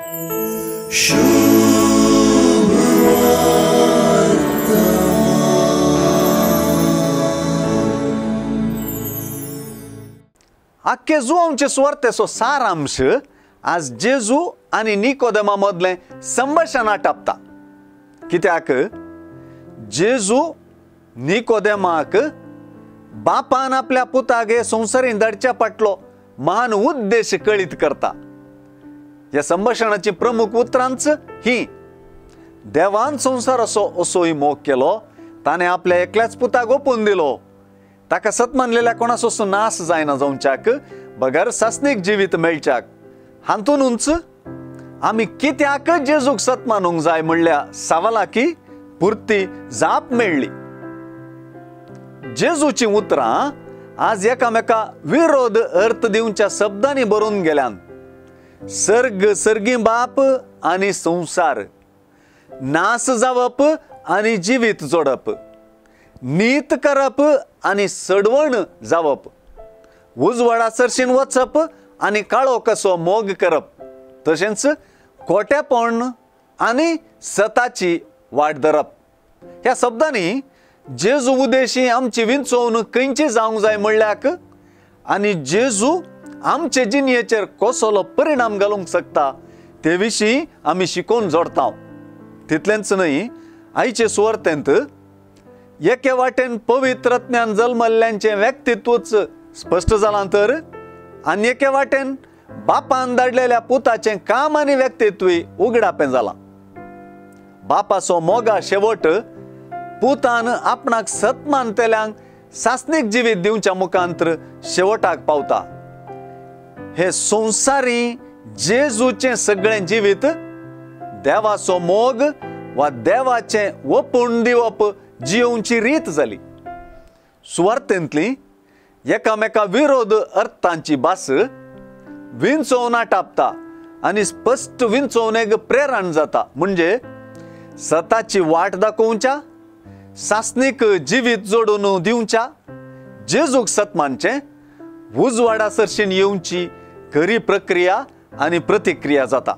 आख्खे जुआंचे सुवार्थेचो सारांश आज जेजू आनी निकोदेमा मदलें संभाशण टापता. कित्याक जेजू निकोदेमाक बापान आपल्या पुतागे संवसारीन धाडच्या फाटलो महान उद्देश कळीत करता. ह्या संभाशणाची प्रमुख उतरांच ही: देवान संवसार असोय मोग केलो, ताणे आपल्या एकल्याच पुताक ओपून दिलो. ताका सत मानलेल्या कोणाचो नाश जायना जावच्याक, बगर सासनीक जिवीत मेळच्याक. हातूनच आमी कित्याक जेजूक सत मानूंक जाय म्हणल्या सवालाकी पुर्ती जाप मेळ्ळी. जेजूची उतरां आज एकामेका विरोध अर्थ दिवच्या शब्दांनी बरोवन गेल्यान. सर्ग सर्गी बाप आनी संसार, नाश जावप आनी जिवीत जोडप, नीत करप आनी सडवण जावप, उजवाडा सरशीन वचप आनी काळो कसो मोग करप, तशेंच खोटेपण आनी सताची वाट धरप. ह्या शब्दांनी जेजू उद्देशी आमची विंचोवन खंयची जावंक जाय म्हणल्याक आनी जेजू आमचे जिणयेचेर कसलो परिणाम घालूंक शकता ते विशीं आमी शिकोवन जोडता. तितलेंच न्हय, आयचे सुवार्थेंत एके वाटेन पवित्रत्म्यान जल्मल्ल्यांचें व्यक्तित्वच स्पश्ट जालां तर आनी एके वाटेन बापान धाडलेल्या पुताचें काम आनी व्यक्तित्वय उगडापें जालां. बापाचो मोगा शेवट पुतान आपणाक सतमानतेल्यांक सासनीक जिवीत दिवच्या मुखांतर शेवटाक पावता. हे संवसारी जेजूचें सगळें जिवीत देवाचो मोग वा देवाचें ओपून दिवप जियोवची रीत जाली. सुवार्थेंतली एकामेका विरोध अर्थांची भास विंचोवना टापता आनी स्पश्ट विंचोवणेक प्रेरण जाता. म्हणजे सताची वाट दाखोवच्या, सासनीक जिवीत जोडून दिवच्या, जेजूक सतमानचें, उजवाडा सरशीन येवची खरी प्रक्रिया आनी प्रतिक्रिया जाता.